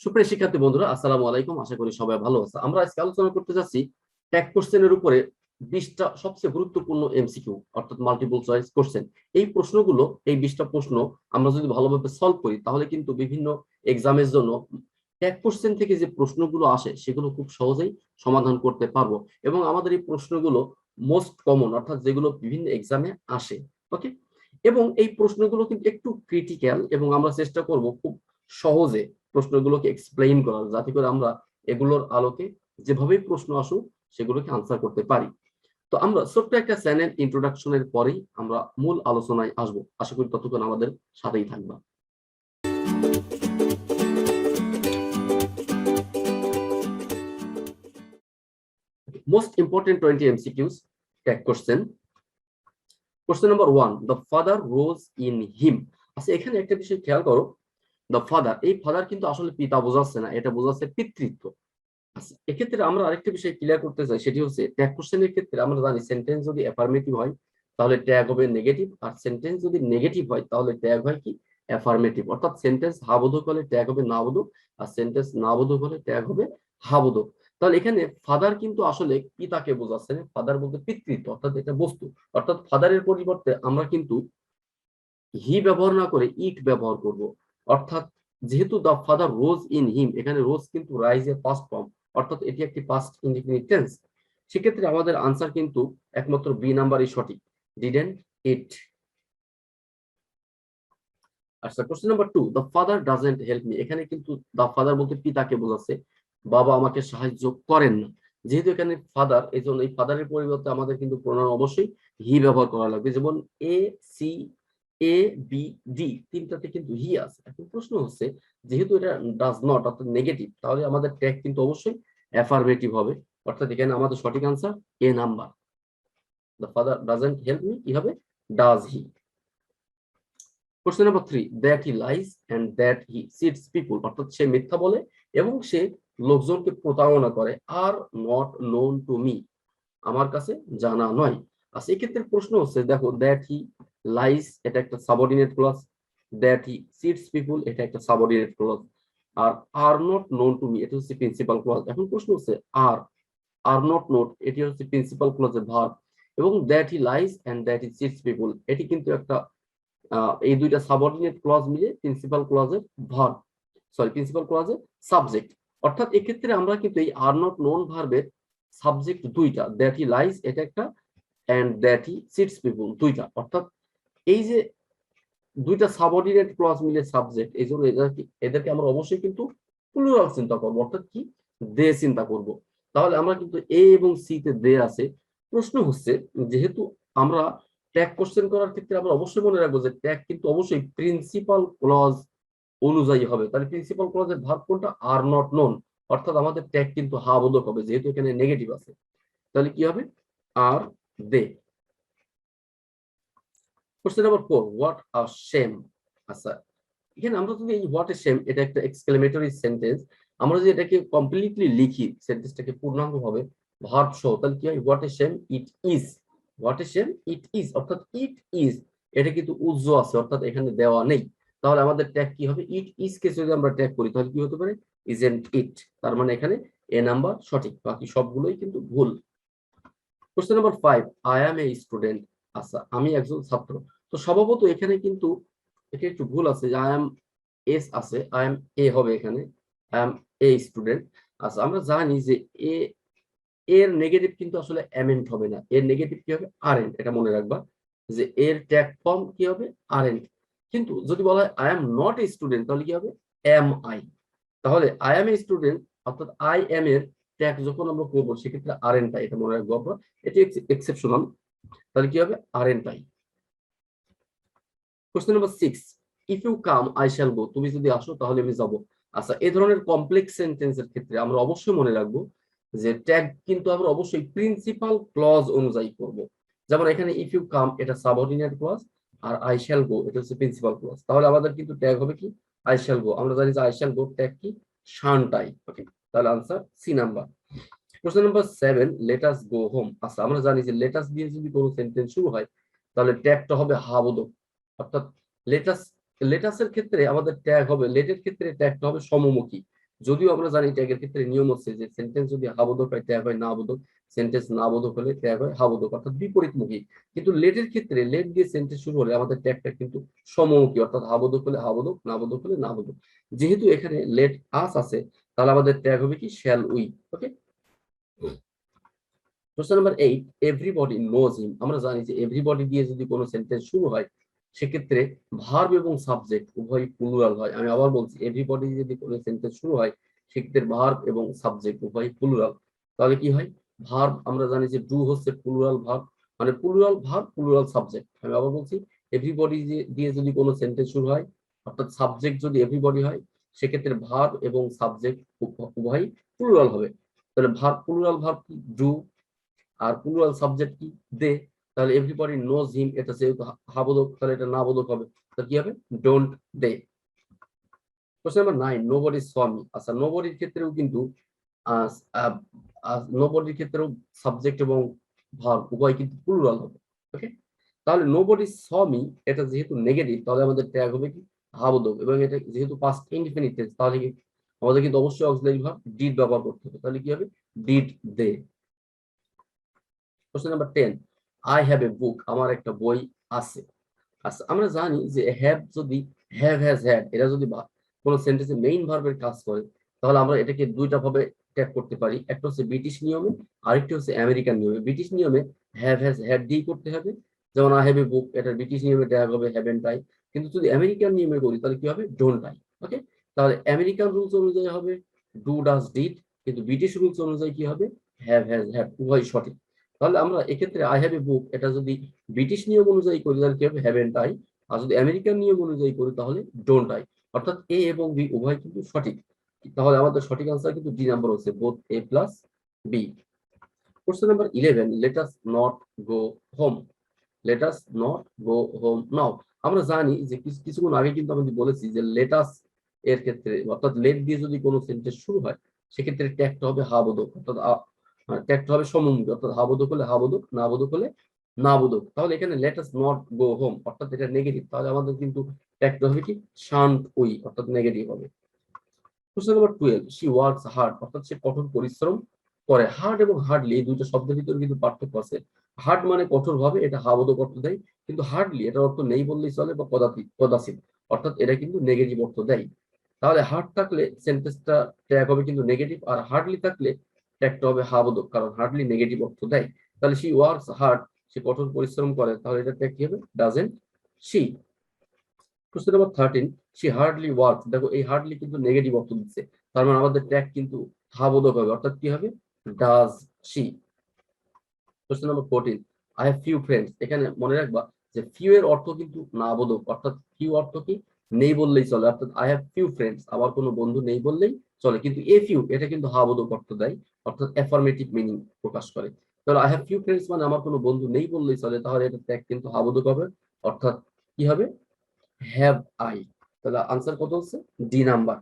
সুপ্রিয় শিক্ষার্থী বন্ধুরা, আসসালামু আলাইকুম। আশা করি সবাই ভালো আছে। আমরা আজকে আলোচনা করতে যাচ্ছি ট্যাগ কোশ্চেনের উপরে 20টা সবচেয়ে গুরুত্বপূর্ণ এমসিকিউ, অর্থাৎ মাল্টিপল চয়েস কোশ্চেন। এই প্রশ্নগুলো, এই 20টা প্রশ্ন আমরা যদি ভালোভাবে সলভ করি, তাহলে কিন্তু বিভিন্ন এক্সামের জন্য ট্যাগ কোশ্চেন থেকে যে প্রশ্নগুলো আসে সেগুলো খুব সহজেই সমাধান করতে পারবো। এবং আমাদের এই প্রশ্নগুলো মোস্ট কমন, অর্থাৎ যেগুলো বিভিন্ন এক্সামে আসে। ওকে। এবং এই প্রশ্নগুলো কিন্তু একটু ক্রিটিক্যাল, এবং আমরা চেষ্টা করব খুব সহজে প্রশ্নগুলোকে এক্সপ্লেইন করার, যাতে করে আমরা এগুলোর আলোকে যেভাবেই প্রশ্ন আসুক সেগুলোকে আনসার করতে পারি। তো আমরা ছোট্ট একটা চ্যানেল ইন্ট্রোডাকশনের পরেই আমরা মূল আলোচনায় আসবো। আশা করি ততক্ষণ আমাদের সাথেই থাকবা। Most important 20 MCQs tag question. Question number 1, the father rose in him. আচ্ছা, এখানে একটা বিষয় খেয়াল করো, দ্য ফাদার, এই ফাদার কিন্তু আসলে পিতা বোঝাচ্ছে না, এটা বোঝাচ্ছে পিতৃত্ব। আচ্ছা, এক্ষেত্রে আমরা আরেকটা বিষয় ক্লিয়ার করতে চাই, সেটি হচ্ছে ট্যাগ কোশ্চেনের ক্ষেত্রে আমরা জানি সেন্টেন্স যদি অ্যাফার্মেটিভ হয় তাহলে ট্যাগ হবে নেগেটিভ, আর সেন্টেন্স যদি নেগেটিভ হয় তাহলে ট্যাগ হয় কি অ্যাফার্মেটিভ। অর্থাৎ সেন্টেন্স হা বোধক হলে ট্যাগ হবে না বোধক, আর সেন্টেন্স না বোধক হলে ট্যাগ হবে হা বোধক। তাহলে এখানে ফাদার কিন্তু আসলে পিতাকে বোঝাচ্ছে না, ফাদার বলতে পিতৃত্ব, অর্থাৎ এটা বস্তু। অর্থাৎ ফাদারের পরিবর্তে আমরা কিন্তু হি ব্যবহার না করে ইট ব্যবহার করব। অর্থাৎ যেহেতু the father rose in him, এখানে রোজ কিন্তু রাইজ এর পাস্ট ফর্ম, অর্থাৎ এটি একটি পাস্ট ইনডিফিনিট টেন্স। সেক্ষেত্রে আমাদের আনসার কিন্তু একমাত্র বি নাম্বারই সঠিক, ডিডেন্ট ইট। আচ্ছা, question number 2, the father doesn't help me. এখানে কিন্তু দ্য ফাদার বলতে পিতাকে বোঝাচ্ছে, বাবা আমাকে সাহায্য করেন না। যেহেতু এখানে ফাদার, এই জন্য এই ফাদারের পরিবর্তে আমাদের কিন্তু প্রোনাউন অবশ্যই হি ব্যবহার করা লাগবে। যেমন A C A B D তিনটাতে কিন্তু হি আছে। এখন প্রশ্ন হচ্ছে, যেহেতু এটা ডাজ নট অর্থাৎ নেগেটিভ, তাহলে আমাদের ট্যাগ কিন্তু অবশ্যই অ্যাফার্মেটিভ হবে। অর্থাৎ এখানে আমাদের সঠিক answer A number, the father doesn't help me, কি হবে does he. Question number 3, that he lies and that he cheats people. অর্থাৎ সে মিথ্যা বলে এবং সে লোকজনকে প্রতারণা করে। Are not known to me, আমার কাছে জানা নয়। আচ্ছা, এক্ষেত্রে প্রশ্ন হচ্ছে, দেখো দ্যাট হি লাইজ এটা একটা subordinate clause, that he cheats people এটা একটা subordinate clause, are not known to me এটা হচ্ছে প্রিন্সিপাল ক্লজ। এখন প্রশ্ন হচ্ছে আর নট নোট এটি হচ্ছে প্রিন্সিপাল ক্লজের ভার্ব, এবং that he lies and that he cheats people এটি কিন্তু একটা এই দুইটা সাবঅর্ডিনেট ক্লজ মিলে প্রিন্সিপাল ক্লজের ভার্ব, প্রিন্সিপাল ক্লজের সাবজেক্ট। অর্থাৎ এক্ষেত্রে আমরা কিন্তু এই আর নট নোন ভার্বের সাবজেক্ট দুইটা, দ্যাট হি লাইজ এটা একটা, and that he cheats people দুইটা। অর্থাৎ এই যে দুইটা সাবঅর্ডিনেট ক্লজ মিলে সাবজেক্ট, এই জন্য এদেরকে আমরা অবশ্যই কিন্তু প্লুরাল চিন্তা করবো, অর্থাৎ কি দে চিন্তা করব। তাহলে আমরা কিন্তু এ এবং সি তে দে আছে। প্রশ্ন হচ্ছে, যেহেতু আমরা ট্যাগ কোশ্চেন করার ক্ষেত্রে আমরা অবশ্যই মনে রাখবো যে ট্যাগ কিন্তু অবশ্যই প্রিন্সিপাল ক্লজ অনুযায়ী হবে। তাহলে প্রিন্সিপাল ক্লজের ভার্ব কোনটা, আর নট নোন। অর্থাৎ আমাদের ট্যাগ কিন্তু হা বোধক হবে, যেহেতু এখানে নেগেটিভ আছে। তাহলে কি হবে, are they. Question number 4, what a shame. আচ্ছা, এখানে আমরা যদি এই হোয়াট এ শেম এটা একটা এক্সক্লেমেটরি সেন্টেন্স, আমরা যদি এটাকে কমপ্লিটলি লিখি, সেন্টেন্সটাকে পূর্ণাঙ্গ ভাবে ভার্ব সহ, তাহলে কি হয়, what a shame it is. What a shame it is, অর্থাৎ ইট ইজ এটা কিন্তু উজ্জ আছে, অর্থাৎ এখানে দেওয়া নেই। তাহলে আমাদের ট্যাগ কি হবে, ইট ইজ কে যদি আমরা ট্যাগ করি তাহলে কি হতে পারে, ইজেন্ট ইট। তার মানে এখানে এ নাম্বার সঠিক, বাকি সবগুলোই কিন্তু ভুল। Question number 5, I am a student. আচ্ছা, আমি একজন ছাত্র। তো স্বভাবত এখানে কিন্তু এটা একটু ভুল আছে, যে আই এম এস আছে, আই এম এ হবে এখানে, আই এম এ স্টুডেন্ট। আচ্ছা, আমরা জানি যে এ এর নেগেটিভ কিন্তু আসলে এমেন্ট হবে না, এর নেগেটিভ কি হবে আরএন্ট। এটা মনে রাখবা যে এর ট্যাগ ফর্ম কি হবে আরএন্ট। কিন্তু যদি বলা হয় I am not a student, তাহলে কি হবে এম আই। তাহলে আই এম এ স্টুডেন্ট অর্থাৎ আই এম এর ট্যাগ যখন আমরা করবো সেক্ষেত্রে আরএন্ট আই, এটা মনে রাখবো আমরা, এটি এক্সেপশনাল। তাহলে কি হবে aren't I. Question number 6, if you come I shall go. তুমি যদি আসো তাহলে আমি যাব। আচ্ছা, এই ধরনের কমপ্লেক্স সেন্টেন্সের ক্ষেত্রে আমরা অবশ্যই মনে রাখবো যে ট্যাগ কিন্তু আমরা অবশ্যই প্রিন্সিপাল ক্লজ অনুযায়ী করব। যেমন এখানে ইফ ইউ কাম এটা সাবঅর্ডিনেট ক্লজ, আর আই শ্যাল গো এটা হচ্ছে প্রিন্সিপাল ক্লজ। তাহলে আমাদের কিন্তু ট্যাগ হবে কি আই শ্যাল গো। আমরা জানি যে আই শ্যাল গো ট্যাগ কি শানটাই। ওকে, তাহলে answer C number. Question number 7, let us go home. আচ্ছা, আমরা জানি যে লেট আস দিয়ে যদি কোনো সেন্টেন্স শুরু হয় তাহলে ট্যাগটা হবে হা বোধক। অর্থাৎ লেটাস লেটাসের ক্ষেত্রে আমাদের ট্যাগ হবে, লেটের ক্ষেত্রে ট্যাগটা হবে সমমুখী। যদিও আমরা জানি ট্যাগের ক্ষেত্রে নিয়ম হচ্ছে যে সেন্টেন্স যদি হাবোধক হয় ট্যাগ হয় না বোধক, সেন্টেন্স না বোধক হলে ট্যাগ হয় হাবোধক, অর্থাৎ বিপরীতমুখী। কিন্তু লেটের ক্ষেত্রে লেট দিয়ে সেন্টেন্স শুরু হলে আমাদের ট্যাগটা কিন্তু সমমুখী, অর্থাৎ হাবোধক হলে হাবোধক, না বোধক হলে না বোধক। যেহেতু এখানে লেট আস আছে, তাহলে আমাদের ট্যাগ হবে কি shall we. Okay, question number 8, everybody knows him. আমরা জানি যে এভরিবডি দিয়ে যদি কোনো সেন্টেন্স শুরু হয় সেক্ষেত্রে ভার্ব এবং সাবজেক্ট উভয় প্লুরাল হয়। আমি আবার বলছি, এভরিবডি যদি কোনো সেন্টেন্স শুরু হয় সেক্ষেত্রে ভার্ব এবং সাবজেক্ট উভয় প্লুরাল। তাহলে কি হয়, ভার্ব আমরা জানি যে ডু হচ্ছে প্লুরাল ভার্ব, মানে প্লুরাল ভার্ব প্লুরাল সাবজেক্ট। আমি আবার বলছি, এভরিবডি দিয়ে যদি কোনো সেন্টেন্স শুরু হয় অর্থাৎ সাবজেক্ট যদি এভরিবডি হয় সেক্ষেত্রে ভার্ব এবং সাবজেক্ট উভয় প্লুরাল হবে। তাহলে ভার্ব প্লুরাল ভার্ব কি ডু, আর প্লুরাল সাবজেক্ট কি দে। তাহলে এভরিবডি নোজ হিম, এটা যেহেতু হাবোধক তাহলে এটা না বোধক হবে, তাহলে কি হবে don't they. Question number 9, nobody saw me. আচ্ছা, নোবডির ক্ষেত্রেও কিন্তু নোবডির ক্ষেত্রেও সাবজেক্ট এবং ভার্ব উভয় কিন্তু প্লুরাল হবে। ওকে, তাহলে নোবডি স মি এটা যেহেতু নেগেটিভ তাহলে আমাদের ট্যাগ হবে কি হাবোধক, এবং এটা যেহেতু পাস্ট ইনডিফিনিট টেন্স তাহলে কি আমাদের কিন্তু অবশ্যই অক্সিলারি ভার্ব ডিড ব্যবহার করতে হবে। তাহলে কি হবে did they. Question number 10, I have a book. আমার একটা বই আছে। আচ্ছা, আমরা জানি যে হ্যাভ যদি হ্যাভ হ্যাজ হ্যাড এটা যদি কোনো সেন্টেন্সে মেইন ভার্বের কাজ করে তাহলে আমরা এটাকে দুইটা ভাবে ট্যাগ করতে পারি। একটা হচ্ছে ব্রিটিশ নিয়মে, আরেকটি হচ্ছে আমেরিকান নিয়মে। ব্রিটিশ নিয়মে হ্যাভ হ্যাজ হ্যাড দিয়ে করতে হবে, যেমন আই হ্যাভ এ বুক, এটা ব্রিটিশ নিয়মে ট্যাগ হবে হ্যাভেন্ট আই। কিন্তু যদি আমেরিকান নিয়মে করি তাহলে কি হবে ডোন্ট আই। ওকে, তাহলে আমেরিকান রুলস অনুযায়ী হবে ডু ডাজ ডিড, কিন্তু ব্রিটিশ রুলস অনুযায়ী কি হবে হ্যাভ হ্যাজ হ্যাড, উভয় সঠিক। তাহলে আমরা এক্ষেত্রে আই হ্যাভ এ বুক এটা যদি ব্রিটিশ নিয়ম অনুযায়ী করি তাহলে কি হবে হ্যাভেন্ট আই, আর যদি আমেরিকান নিয়ম অনুযায়ী করি তাহলে ডোন্ট আই। অর্থাৎ এ এবং বি উভয় কিন্তু সঠিক। তাহলে আমাদের সঠিক আনসার কিন্তু ডি নাম্বার হচ্ছে both A plus B. Question number 11, let us not go home. Let us not go home now. আমরা জানি যে কিছুক্ষণ আগে কিন্তু আমি বলেছি যে লেট আস এর ক্ষেত্রে অর্থাৎ লেট দিয়ে যদি কোনো সেন্টেন্স শুরু হয় সেক্ষেত্রে ট্যাগটা হবে হাবোধক, অর্থাৎ ট্যাগটা হবে সমমুখী, অর্থাৎ হাবোধক হলে হাবোধক, না বোধক হলে না বোধক। তাহলে এখানে late us not go home অর্থাৎ এটা নেগেটিভ, তাহলে আমাদের কিন্তু ট্যাগটা হবে কি শান্ট উই, অর্থাৎ নেগেটিভ হবে। Question number 12, she works hard. অর্থাৎ সে কঠোর পরিশ্রম করে। হার্ড এবং হার্ডলি এই দুইটা শব্দের ভিতরে কিন্তু পার্থক্য আছে। হার্ড মানে কঠোর ভাবে, এটা হাবোধক অর্থ দেয়, কিন্তু হার্ডলি এটার অর্থ নেই বললেই চলে বা কদাচিৎ, অর্থাৎ এটা কিন্তু নেগেটিভ অর্থ দেয়। তাহলে হার্ড থাকলে সেন্টেন্সটা ট্যাগ হবে কিন্তু নেগেটিভ, আর হার্ডলি থাকলে ট্যাগটা হবে হাবোধক, কারণ হার্ডলি নেগেটিভ অর্থ দেয়। তাহলে শি ওয়ার্কস হার্ড, সে কঠোর পরিশ্রম করে, তাহলে এটা ট্যাগ কি হবে doesn't she. Question number 13, she hardly work. দেখো এই হার্ডলি কিন্তু নেগেটিভ অর্থ দিচ্ছে, তার মানে আমাদের ট্যাগ কিন্তু হাবোধক হবে, অর্থাৎ কি হবে does she. Question number 14, I have few friends. এখানে মনে রাখবা যে ফিউ এর অর্থ কিন্তু না বোধক, অর্থাৎ ফিউ অর্থ কি নেই বললেই চলে, অর্থাৎ আই হ্যাভ ফিউ ফ্রেন্ডস আমার কোনো বন্ধু নেই বললেই চলে। কিন্তু এ ফিউ এটা কিন্তু হাবোধক অর্থ দেয়, অর্থাৎ অ্যাফার্মেটিভ মিনিং প্রকাশ করে। তাহলে আই হ্যাভ ফিউ ফ্রেন্ডস মানে আমার কোনো বন্ধু নেই বললেই চলে, তাহলে এটা ট্যাগ কিন্তু হাবোধক হবে, অর্থাৎ কি হবে হ্যাভ আই। তাহলে আনসার কত হচ্ছে D number.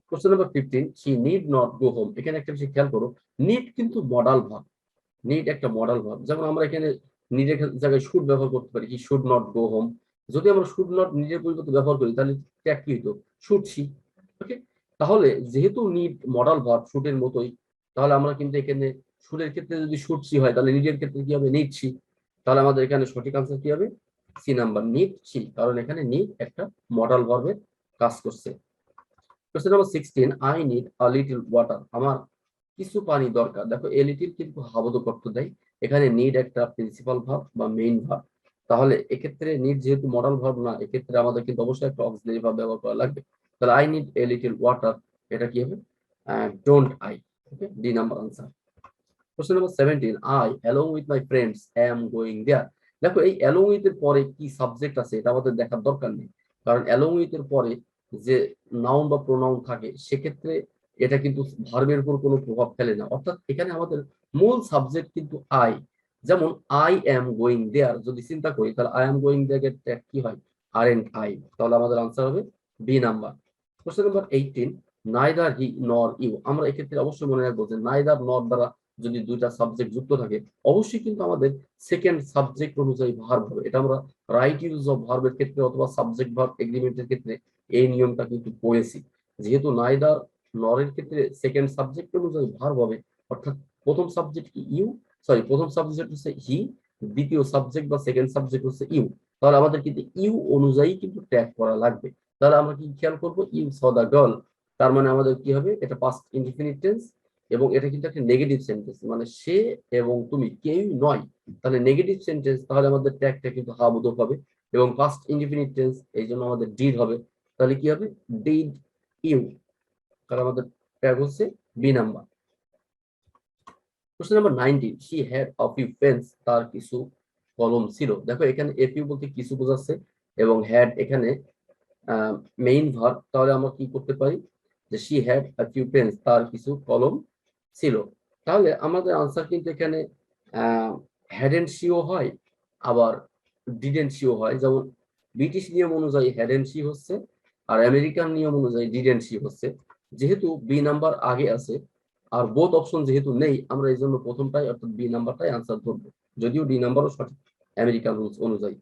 Question number 15, she need not go home. এখানে একটা বিষয় খেয়াল করো, নিড কিন্তু মডাল ভার্ব, নিড একটা মডাল ভার্ব। যেমন আমরা এখানে নিডের জায়গায় শুড ব্যবহার করতে পারি, কি শুড নট গো হোম। যদি আমরা শুড নট নিডের পরিবর্তে ব্যবহার করি তাহলে ট্যাগ কি হইতো শুড শি। ওকে, তাহলে যেহেতু নিড মডাল ভার্ব শুডের মতোই, তাহলে আমরা কিন্তু এখানে শুডের ক্ষেত্রে যদি শুড সি হয় তাহলে নিডের ক্ষেত্রে কি হবে নিড সি। তাহলে আমাদের এখানে সঠিক আনসার কি হবে সি নাম্বার নিড সি, কারণ এখানে নিড একটা মডাল ভার্বের কাজ করছে। Question number 16, I need a little water. আমার কিছু পানি দরকার। দেখো এ লিটল কিন্তু হাবোধক অর্থ দেয়, এখানে নিড একটা প্রিন্সিপাল ভার্ব বা মেইন ভার্ব। তাহলে এক্ষেত্রে নিড যেহেতু মডাল ভার্ব না, এক্ষেত্রে আমাদের কিন্তু অবশ্যই একটা অক্সিলারি ভার্ব ব্যবহার করা লাগবে। তাহলে I need a little water, এটা কি হবে don't I. Okay, D number answer. Question number 17, I along with my friends am going there. দেখো এই অ্যালং উইথ এর পরে কি সাবজেক্ট আছে এটা আমাদের দেখার দরকার নেই, কারণ অ্যালং উইথ এর পরে যে নাউন বা প্রোনাউন থাকে সেক্ষেত্রে এটা কিন্তু ভার্বের উপর কোনো প্রভাব ফেলে না, অর্থাৎ এখানে আমাদের মূল সাবজেক্ট কিন্তু আই। যেমন আই অ্যাম গোয়িং দেয়ার যদি চিন্তা করি তাহলে আই অ্যাম গোয়িং দেয়ার কি হয় আর এন্ড আই, তাহলে আমাদের আনসার হবে B number. Question number 18, neither he nor you. আমরা এক্ষেত্রে অবশ্যই মনে রাখবো যে নাইদার নর দ্বারা যদি দুইটা সাবজেক্ট যুক্ত থাকে অবশ্যই কিন্তু আমাদের সেকেন্ড সাবজেক্ট অনুযায়ী ভার্ব হবে। এটা আমরা রাইট ইউজ অফ ভার্বের ক্ষেত্রে অথবা সাবজেক্ট ভার্ব এগ্রিমেন্টের ক্ষেত্রে এই নিয়মটা কিন্তু পড়েছি যেহেতু নাইদার নরের ক্ষেত্রে সেকেন্ড সাবজেক্ট অনুযায়ী ভার্ব হবে, অর্থাৎ প্রথম সাবজেক্ট কি ইউ, সরি প্রথম সাবজেক্ট হচ্ছে হি, দ্বিতীয় সাবজেক্ট বা সেকেন্ড সাবজেক্ট হচ্ছে ইউ। তাহলে আমাদের কিন্তু ইউ অনুযায়ী কিন্তু ট্যাগ করা লাগবে। তাহলে আমরা কি খেয়াল করবো, ইউ স দা গার্ল, তার মানে আমাদের কি হবে, এটা পাস্ট ইনডিফিনিট টেন্স এবং এটা কিন্তু একটা নেগেটিভ সেন্টেন্স, মানে সে এবং তুমি কেউই নয়। তাহলে নেগেটিভ সেন্টেন্স, তাহলে আমাদের ট্যাগটা কিন্তু হা বোধক হবে এবং পাস্ট ইনডিফিনিট টেন্স, এই জন্য আমাদের ডিড হবে। তাহলে কি হবে, ডিড ইউ। তাহলে আমাদের ট্যাগ হচ্ছে B number. Question number 19, she had a few pens, তার কিছু কলম ছিল। দেখো এখানে এ ফিউ বলতে কিছু বোঝাচ্ছে এবং হ্যাড এখানে মেইন ভার্ব। তাহলে আমরা কি করতে পারি, যে she had a few pens, তার কিছু কলম ছিল। তাহলে আমাদের আনসার কিন্তু এখানে হ্যাডেন্ট শিও হয়, আবার ডিডেন্ট শিও হয়। যেমন ব্রিটিশ নিয়ম অনুযায়ী হ্যাডেন্ট শি হচ্ছে, আর আমেরিকান নিয়ম অনুযায়ী ডিডেন্ট শি হচ্ছে। যেহেতু বি নাম্বার আগে আছে আর বোথ অপশন যেহেতু নেই, আমরা এই জন্য প্রথমটাই অর্থাৎ বি নাম্বারটাই আনসার ধরবো, যদিও ডি নাম্বারও সঠিক আমেরিকান রুলস অনুযায়ী।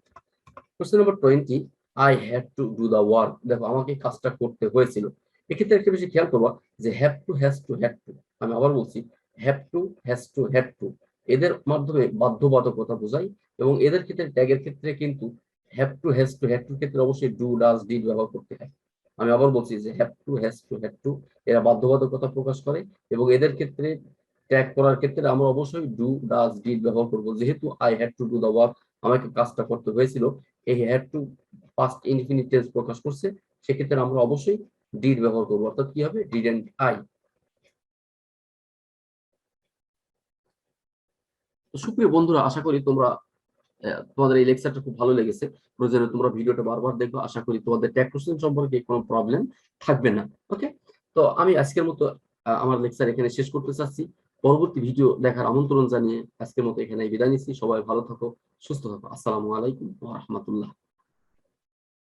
Question number 20, I had to do the work. দেখো আমাকে কাজটা করতে হয়েছিল। এক্ষেত্রে একটা বেশি খেয়াল করবা যে have to, has to, had to, আমি আবার বলছি have to, has to, had to, এদের মাধ্যমে বাধ্যবাধকতা বোঝাই এবং এদের ক্ষেত্রে ট্যাগের ক্ষেত্রে কিন্তু have to, has to, had টুর ক্ষেত্রে অবশ্যই ডু, ডাজ, ডিড ব্যবহার করতে হয়। আমি আবার বলছি যে have to, has to, had to, এরা বাধ্যবাধকতা প্রকাশ করে এবং এদের ক্ষেত্রে ট্যাগ করার ক্ষেত্রে আমরা অবশ্যই ডু, ডাজ, ডিড ব্যবহার করব। যেহেতু I had to do the work, আমাকে কাজটা করতে হয়েছিল, এই had to past infinite tense প্রকাশ করছে, সেক্ষেত্রে আমরা অবশ্যই ডিড ব্যবহার করবো, অর্থাৎ কি হবে, ডিডেন্ট আই। তো সুপ্রিয় বন্ধুরা, আশা করি তোমরা তোমাদের এই লেকচারটা খুব ভালো লেগেছে। প্রয়োজনে তোমরা ভিডিওটা বারবার দেখবে। আশা করি তোমাদের ট্যাগ কোশ্চেন সম্পর্কে কোনো প্রবলেম থাকবে না। ওকে, তো আমি আজকের মতো আমার লেকচার এখানে শেষ করতে চাচ্ছি। পরবর্তী ভিডিও দেখার আমন্ত্রণ জানিয়ে আজকের মতো এখানে বিদায় নিচ্ছি। সবাই ভালো থাকো, সুস্থ থাকো। আসসালামু আলাইকুম ওয়া রাহমাতুল্লাহ।